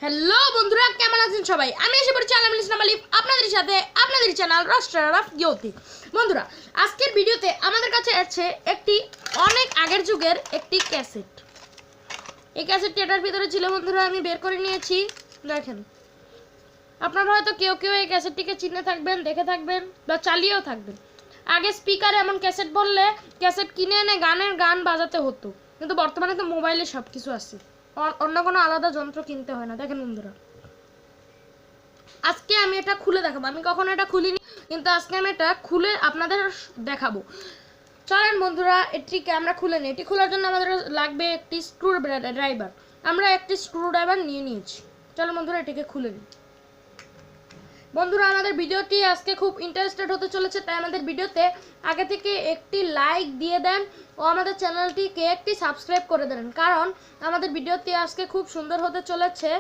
Hello বন্ধুরা, কেমন আছেন সবাই? আমি এসে পড়েছি আলামিন ইসলাম আলিফ আপনাদের সাথে আপনাদের চ্যানেল রস্টার অফ জ্যোতি। বন্ধুরা, আজকের ভিডিওতে আমাদের কাছে আছে একটি অনেক আগের যুগের একটি ক্যাসেট। এই ক্যাসেটটি এটার ভিতরে ছিল বন্ধুরা, আমি বের করে নিয়েছি। দেখেন, আপনারা হয়তো কেউ কেউ এই ক্যাসেটটিকে চিনে থাকবেন, দেখে থাকবেন বা চালিয়েও থাকবেন। আগে স্পিকারে এমন ক্যাসেট বললে ক্যাসেট কিনে এনে গান বাজাতে হতো, কিন্তু বর্তমানে তো মোবাইলে সব কিছু আছে, অন্য কোনো আলাদা যন্ত্র কিনতে হয় না। দেখেন বন্ধুরা, আজকে আমি এটা খুলে দেখাবো। আমি কখনো এটা খুলিনি, কিন্তু আজকে আমি এটা খুলে আপনাদের দেখাবো। চলেন বন্ধুরা, এটিকে আমরা খুলে নিই। এটি খোলার জন্য আমাদের লাগবে একটি স্ক্রু ড্রাইভার। আমরা একটি স্ক্রু ড্রাইভার নিয়ে নিয়েছি। চলো বন্ধুরা, এটিকে খুলে নিই। বন্ধুরা, আমাদের ভিডিওটি আজকে খুব ইন্টারেস্টেড হতে চলেছে, তাই আমাদের ভিডিওতে আগে থেকে একটি লাইক দিয়ে দেন ও আমাদের চ্যানেলটিকে একটি সাবস্ক্রাইব করে দেন, কারণ আমাদের ভিডিওটি আজকে খুব সুন্দর হতে চলেছে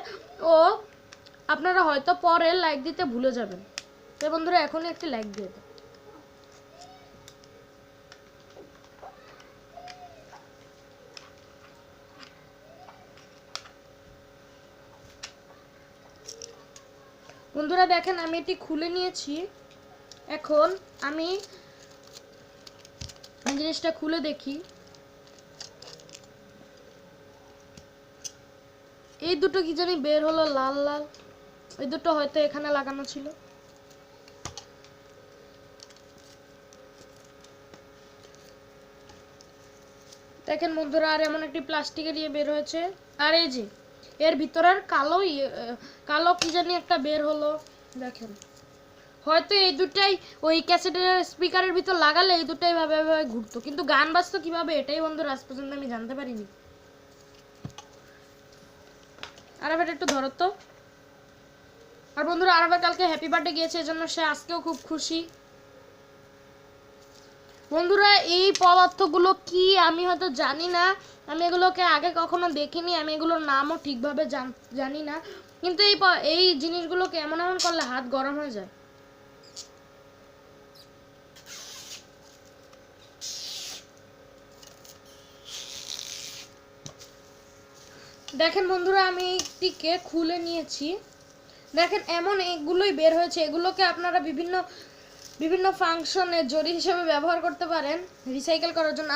ও আপনারা হয়তো পরে লাইক দিতে ভুলে যাবেন। তো বন্ধুরা, এখনই একটি লাইক দিয়ে দেন। বন্ধুরা দেখেন, আমি এটি খুলে নিয়েছি। এখন আমি জিনিসটা খুলে দেখি। এই দুটো কি জানি বের হলো, লাল লাল। এই দুটো হয়তো এখানে লাগানো ছিল। দেখেন বন্ধুরা, আর এমন একটি প্লাস্টিকের ইয়ে বের হয়েছে। আর এই যে এর ভিতরের কালো কি জানি একটা বের হলো। দেখেন, হয়তো এই দুটাই ওই ক্যাসেটের স্পিকারের ভিতর লাগালে এই দুটাই ভাবে ঘুরতো, কিন্তু গান বাজতো কিভাবে এটাই বন্ধুরা আজ পর্যন্ত আমি জানতে পারিনি। আরাফের একটু ধরো তো। আর বন্ধুরা, আরাফের কালকে হ্যাপি বার্থডে গিয়েছে, এজন্য সে আজকেও খুব খুশি। বন্ধুরা, এই পদার্থগুলো কি আমি হয়তো জানি না, আমি এগুলোকে আগে কখনো দেখিনি, আমি এগুলোর নামও ঠিকভাবে জানি না, কিন্তু এই জিনিসগুলোকে এমন এমন করলে হাত গরম হয়ে যায়। দেখেন বন্ধুরা, আমি এইটিকে খুলে নিয়েছি। দেখেন, এমন এগুলোই বের হয়েছে। এগুলোকে আপনারা বিভিন্ন ফাংশনে জড়ি হিসেবে ব্যবহার করতে পারেন, রিসাইকেল করার জন্য।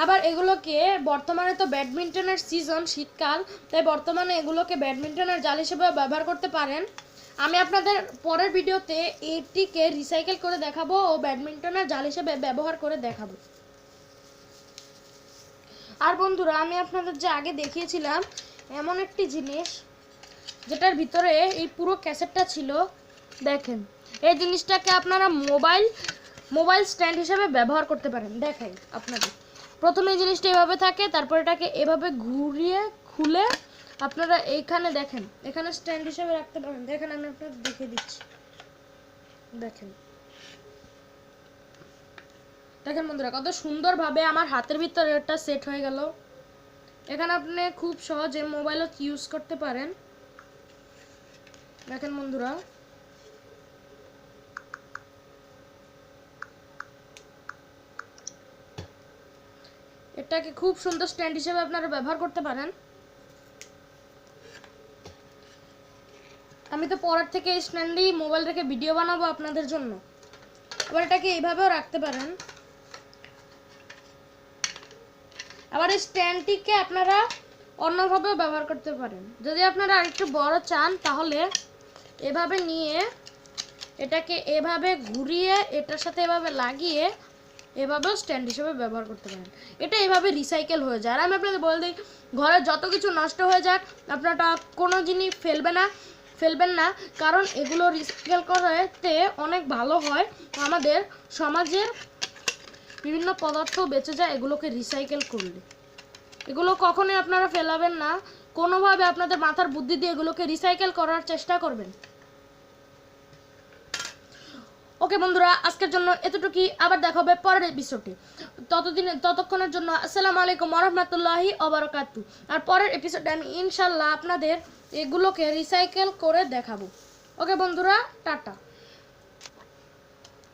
আবার এগুলোকে বর্তমানে তো ব্যাডমিন্টনের সিজন, শীতকাল, তাই বর্তমানে এগুলোকে ব্যাডমিন্টনের জাল হিসেবে ব্যবহার করতে পারেন। আমি আপনাদের পরের ভিডিওতে এটিকে রিসাইকেল করে দেখাবো ও ব্যাডমিন্টনের জাল হিসেবে ব্যবহার করে দেখাবো। আর বন্ধুরা, আমি আপনাদের যে আগে দেখিয়েছিলাম এমন একটি জিনিস যেটার ভিতরে এই পুরো ক্যাসেটটা ছিল। দেখেন, এই জিনিসটাকে আপনারা মোবাইল স্ট্যান্ড হিসেবে ব্যবহার করতে পারেন। দেখাই আপনাদের। প্রথমে এই জিনিসটা এভাবে থাকে, তারপর এটাকে এভাবে ঘুরিয়ে খুলে আপনারা এইখানে দেখেন, এখানে স্ট্যান্ড হিসেবে রাখতে পারেন। দেখেন, আমি আপনাদের দেখিয়ে দিচ্ছি। দেখেন দেখেন বন্ধুরা, কত সুন্দরভাবে আমার হাতের ভিতরে এটা সেট হয়ে গেল। এখানে আপনি খুব সহজে মোবাইলও ইউজ করতে পারেন। দেখেন বন্ধুরা, এটাকে খুব সুন্দর স্ট্যান্ড হিসেবে আপনারা ব্যবহার করতে পারেন। আমি তো পরের থেকে এই স্ট্যান্ডেই মোবাইল রেখে ভিডিও বানাবো আপনাদের জন্য। আবার এটাকে এইভাবেও রাখতে পারেন। আবার এই স্ট্যান্ডটিকে আপনারা অন্যভাবেও ব্যবহার করতে পারেন। যদি আপনারা আরেকটু বড় চান, তাহলে এভাবে নিয়ে এটাকে এভাবে ঘুরিয়ে এটার সাথে এভাবে লাগিয়ে এভাবেও স্ট্যান্ড হিসেবে ব্যবহার করতে পারেন। এটা এভাবে রিসাইকেল হয়ে যায়। আর আমি আপনাদের বলে দিই, ঘরে যত কিছু নষ্ট হয়ে যাক, আপনারা কোনো জিনিস ফেলবেন না, কারণ এগুলো রিসাইকেল করতে অনেক ভালো হয়। আমাদের সমাজের বিভিন্ন পদার্থ বেঁচে যায় এগুলোকে রিসাইকেল করলে। এগুলো কখনোই আপনারা ফেলাবেন না, কোনোভাবে আপনাদের মাথার বুদ্ধি দিয়ে এগুলোকে রিসাইকেল করার চেষ্টা করবেন। ওকে বন্ধুরা, আজকের জন্য এতটুকুই। আবার দেখা হবে পরের এপিসোডে। ততক্ষণের জন্য আসসালামু আলাইকুম ওয়া রাহমাতুল্লাহি ওয়া বারাকাতুহু। আর পরের এপিসোডে আমি ইনশাআল্লাহ আপনাদের এগুলোকে রিসাইকেল করে দেখাবো। ওকে বন্ধুরা, টাটা।